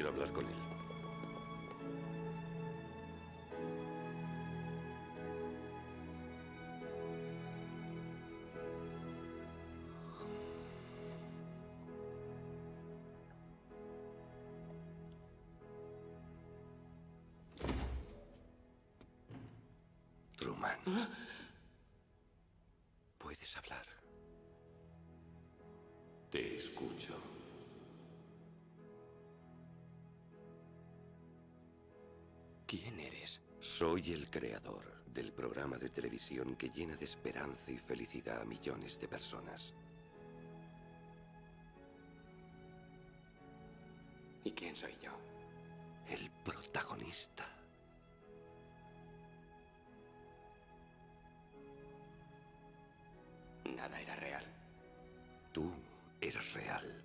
Quiero hablar con él. Truman. Puedes hablar. Te escucho. ¿Quién eres? Soy el creador del programa de televisión que llena de esperanza y felicidad a millones de personas. ¿Y quién soy yo? El protagonista. Nada era real. Tú eres real.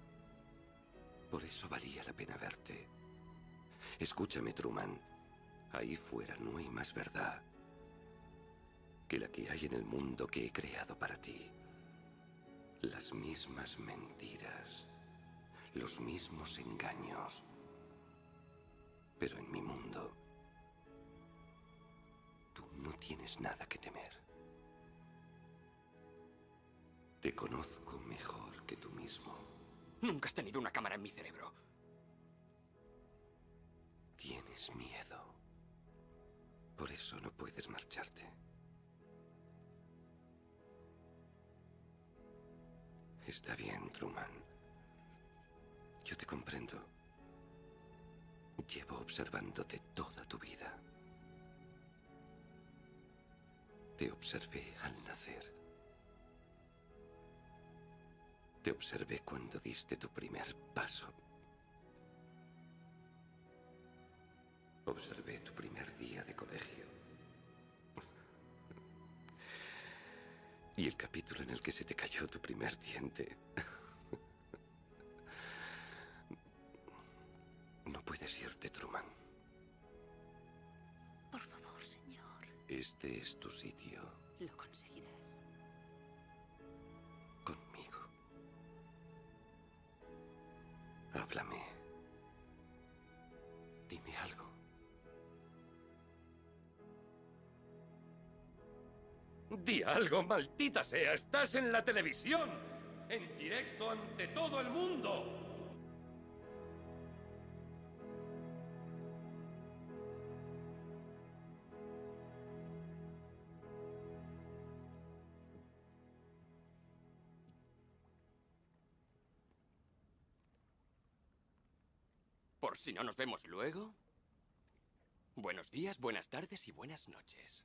Por eso valía la pena verte. Escúchame, Truman. Ahí fuera no hay más verdad que la que hay en el mundo que he creado para ti. Las mismas mentiras, los mismos engaños. Pero en mi mundo, tú no tienes nada que temer. Te conozco mejor que tú mismo. Nunca has tenido una cámara en mi cerebro. Tienes miedo. Por eso no puedes marcharte. Está bien, Truman. Yo te comprendo. Llevo observándote toda tu vida. Te observé al nacer. Te observé cuando diste tu primer paso. Observé tu primer día de colegio. Y el capítulo en el que se te cayó tu primer diente. No puedes irte, Truman. Por favor, señor. Este es tu sitio. Lo conseguirás. Conmigo. Háblame. Dime algo. ¡Di algo, maldita sea! ¡Estás en la televisión! ¡En directo ante todo el mundo! Por si no nos vemos luego. Buenos días, buenas tardes y buenas noches.